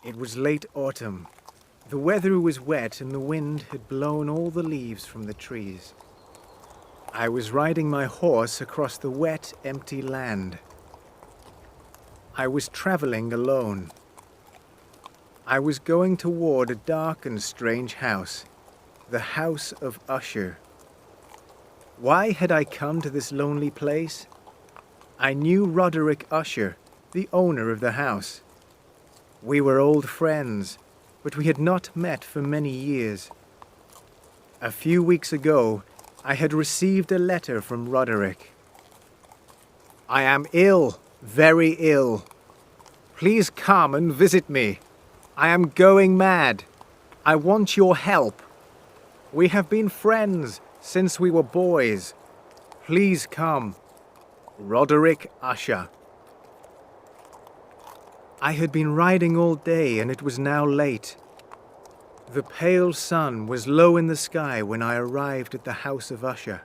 It was late autumn. The weather was wet and the wind had blown all the leaves from the trees. I was riding my horse across the wet, empty land. I was traveling alone. I was going toward a dark and strange house, the house of USHER. Why had I come to this lonely place? I knew Roderick USHER, the owner of the house. We were old friends, but we had not met for many years. A few weeks ago, I had received a letter from Roderick. "I am ill, very ill. Please come and visit me. I am going mad. I want your help. We have been friends since we were boys. Please come. Roderick USHER." I had been riding all day and it was now late. The pale sun was low in the sky when I arrived at the house of USHER.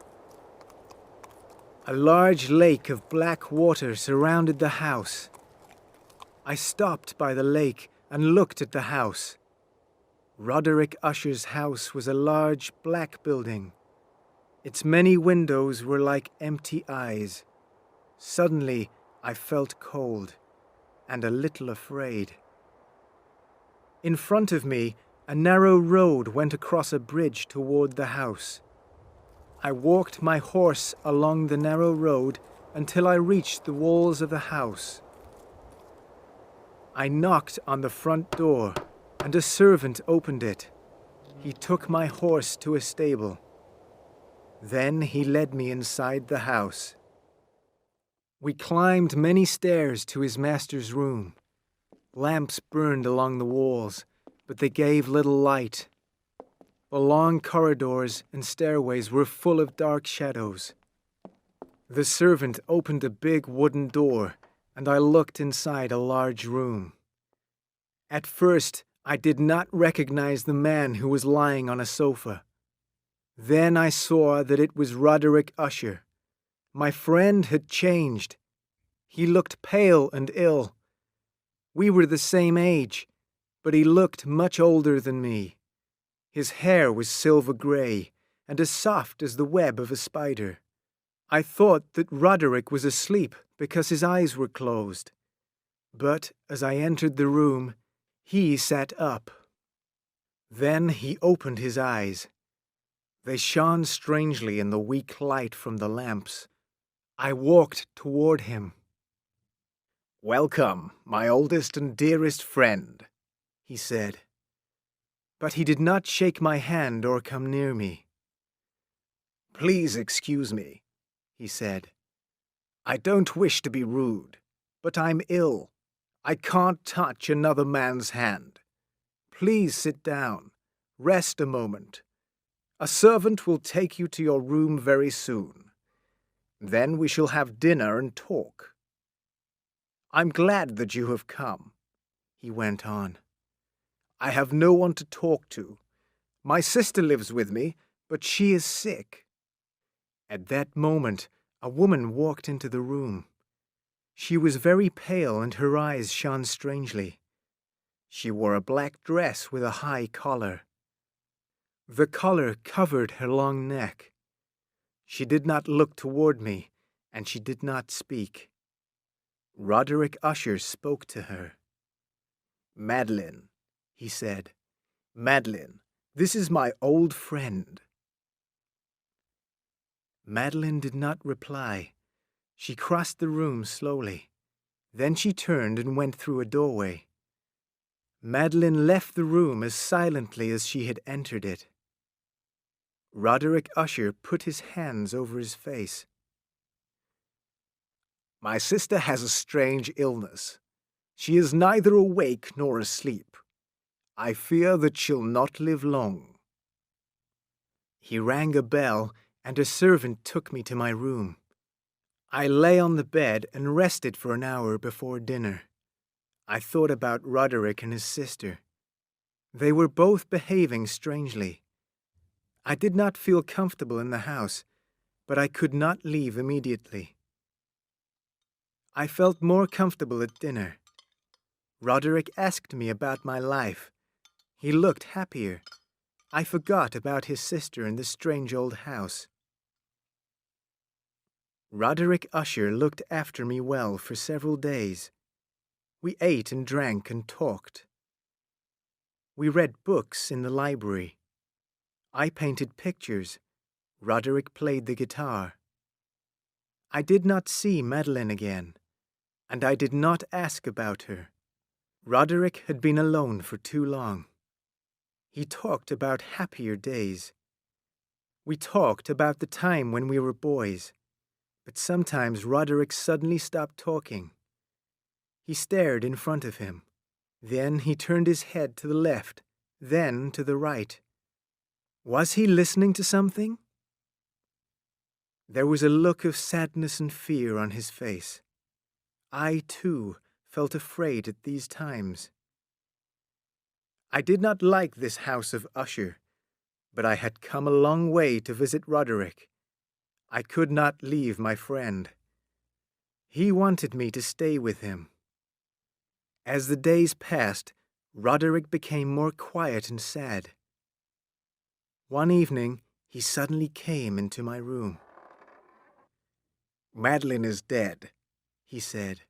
A large lake of black water surrounded the house. I stopped by the lake and looked at the house. Roderick USHER's house was a large black building. Its many windows were like empty eyes. Suddenly, I felt cold and a little afraid. In front of me, a narrow road went across a bridge toward the house. I walked my horse along the narrow road until I reached the walls of the house. I knocked on the front door, and a servant opened it. He took my horse to a stable. Then he led me inside the house. We climbed many stairs to his master's room. Lamps burned along the walls, but they gave little light. The long corridors and stairways were full of dark shadows. The servant opened a big wooden door, and I looked inside a large room. At first, I did not recognize the man who was lying on a sofa. Then I saw that it was Roderick USHER. My friend had changed. He looked pale and ill. We were the same age, but he looked much older than me. His hair was silver gray and as soft as the web of a spider. I thought that Roderick was asleep because his eyes were closed. But as I entered the room, he sat up. Then he opened his eyes. They shone strangely in the weak light from the lamps. I walked toward him. "Welcome, my oldest and dearest friend," he said. But he did not shake my hand or come near me. "Please excuse me," he said. "I don't wish to be rude, but I'm ill. I can't touch another man's hand. Please sit down. Rest a moment. A servant will take you to your room very soon. Then we shall have dinner and talk. I'm glad that you have come," he went on. "I have no one to talk to. My sister lives with me, but she is sick." At that moment, a woman walked into the room. She was very pale and her eyes shone strangely. She wore a black dress with a high collar. The collar covered her long neck. She did not look toward me, and she did not speak. Roderick USHER spoke to her. "Madeline," he said. "Madeline, this is my old friend." Madeline did not reply. She crossed the room slowly. Then she turned and went through a doorway. Madeline left the room as silently as she had entered it. Roderick USHER put his hands over his face. "My sister has a strange illness. She is neither awake nor asleep. I fear that she'll not live long." He rang a bell, and a servant took me to my room. I lay on the bed and rested for an hour before dinner. I thought about Roderick and his sister. They were both behaving strangely. I did not feel comfortable in the house, but I could not leave immediately. I felt more comfortable at dinner. Roderick asked me about my life. He looked happier. I forgot about his sister in the strange old house. Roderick Usher looked after me well for several days. We ate and drank and talked. We read books in the library. I painted pictures. Roderick played the guitar. I did not see Madeline again, and I did not ask about her. Roderick had been alone for too long. He talked about happier days. We talked about the time when we were boys, but sometimes Roderick suddenly stopped talking. He stared in front of him. Then he turned his head to the left, then to the right. Was he listening to something? There was a look of sadness and fear on his face. I, too, felt afraid at these times. I did not like this house of Usher, but I had come a long way to visit Roderick. I could not leave my friend. He wanted me to stay with him. As the days passed, Roderick became more quiet and sad. One evening, he suddenly came into my room. "Madeline is dead," he said.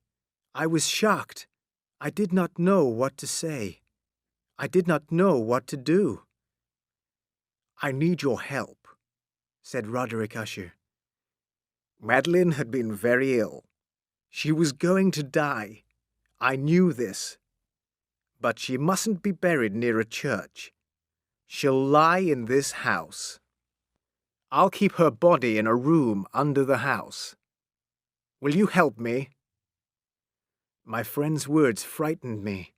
I was shocked. I did not know what to say. I did not know what to do. "I need your help," said Roderick Usher. "Madeline had been very ill. She was going to die. I knew this. But she mustn't be buried near a church. She'll lie in this house. I'll keep her body in a room under the house. Will you help me?" My friend's words frightened me,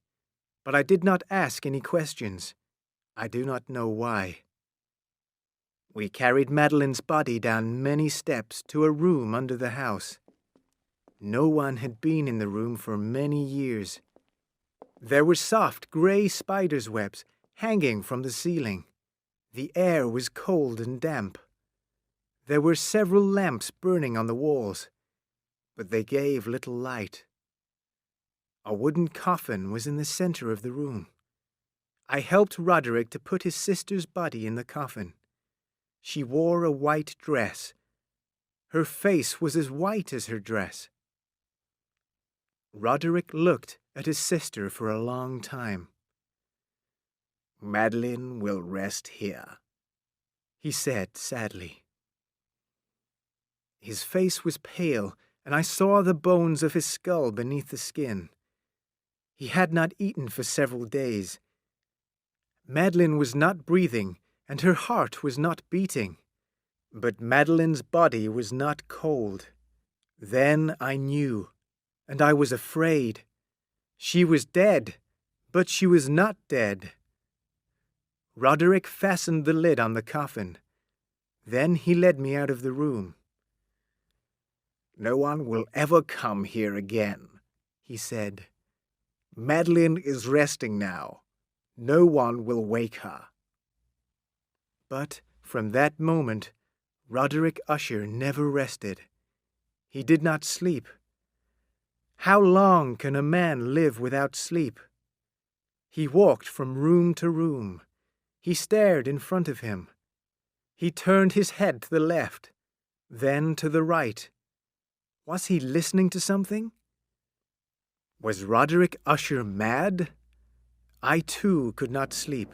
but I did not ask any questions. I do not know why. We carried Madeline's body down many steps to a room under the house. No one had been in the room for many years. There were soft gray spiders' webs hanging from the ceiling. The air was cold and damp. There were several lamps burning on the walls, but they gave little light. A wooden coffin was in the center of the room. I helped Roderick to put his sister's body in the coffin. She wore a white dress. Her face was as white as her dress. Roderick looked at his sister for a long time. "Madeline will rest here," he said sadly. His face was pale, and I saw the bones of his skull beneath the skin. He had not eaten for several days. Madeline was not breathing, and her heart was not beating. But Madeline's body was not cold. Then I knew, and I was afraid. She was dead, but she was not dead. Roderick fastened the lid on the coffin. Then he led me out of the room. "No one will ever come here again," he said. "Madeline is resting now. No one will wake her." But from that moment, Roderick Usher never rested. He did not sleep. How long can a man live without sleep? He walked from room to room. He stared in front of him. He turned his head to the left, then to the right. Was he listening to something? Was Roderick Usher mad? I too could not sleep.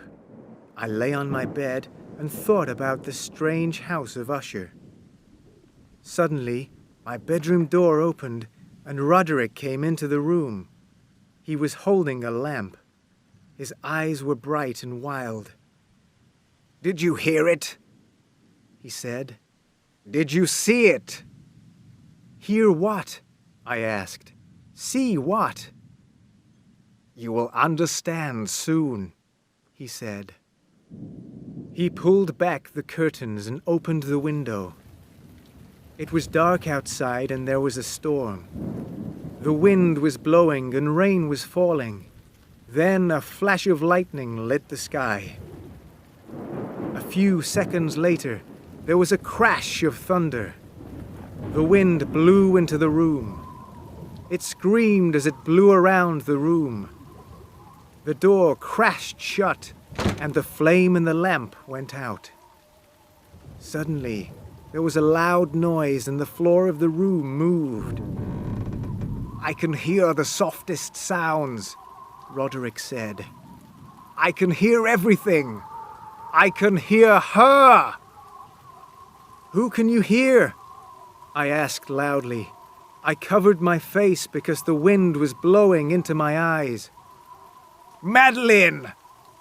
I lay on my bed and thought about the strange house of Usher. Suddenly, my bedroom door opened and Roderick came into the room. He was holding a lamp. His eyes were bright and wild. "Did you hear it?" he said. "Did you see it?" "Hear what?" I asked. "See what?" "You will understand soon," he said. He pulled back the curtains and opened the window. It was dark outside and there was a storm. The wind was blowing and rain was falling. Then a flash of lightning lit the sky. A few seconds later, there was a crash of thunder. The wind blew into the room. It screamed as it blew around the room. The door crashed shut, and the flame in the lamp went out. Suddenly, there was a loud noise and the floor of the room moved. "I can hear the softest sounds," Roderick said. "I can hear everything. I can hear her." "Who can you hear?" I asked loudly. I covered my face because the wind was blowing into my eyes. "Madeline,"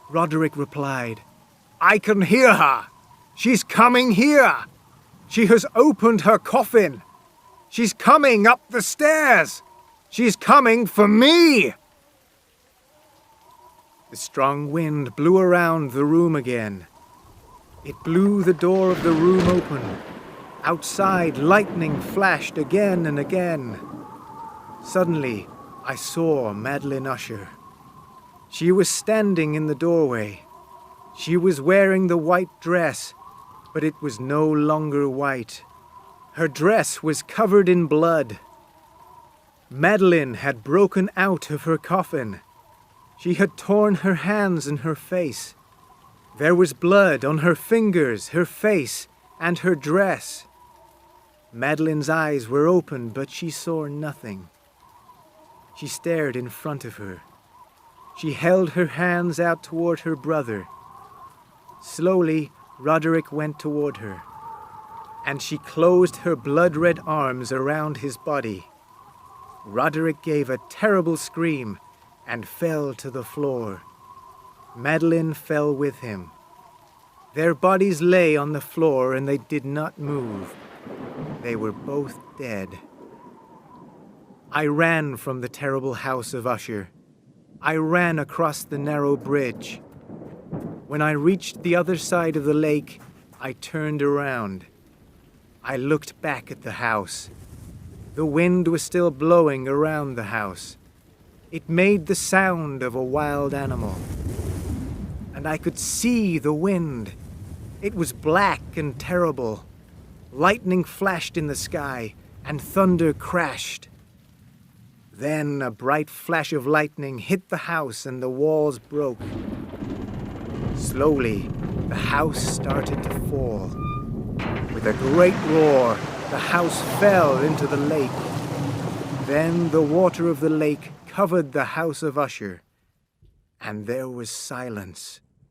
Roderick replied. "I can hear her. She's coming here. She has opened her coffin. She's coming up the stairs. She's coming for me." The strong wind blew around the room again. It blew the door of the room open. Outside, lightning flashed again and again. Suddenly, I saw Madeline Usher. She was standing in the doorway. She was wearing the white dress, but it was no longer white. Her dress was covered in blood. Madeline had broken out of her coffin. She had torn her hands and her face. There was blood on her fingers, her face, and her dress. Madeline's eyes were open, but she saw nothing. She stared in front of her. She held her hands out toward her brother. Slowly, Roderick went toward her, and she closed her blood-red arms around his body. Roderick gave a terrible scream and fell to the floor. Madeline fell with him. Their bodies lay on the floor and they did not move. They were both dead. I ran from the terrible house of Usher. I ran across the narrow bridge. When I reached the other side of the lake, I turned around. I looked back at the house. The wind was still blowing around the house. It made the sound of a wild animal. And I could see the wind. It was black and terrible. Lightning flashed in the sky, and thunder crashed. Then a bright flash of lightning hit the house and the walls broke. Slowly, the house started to fall. With a great roar, the house fell into the lake. Then the water of the lake covered the house of Usher, and there was silence.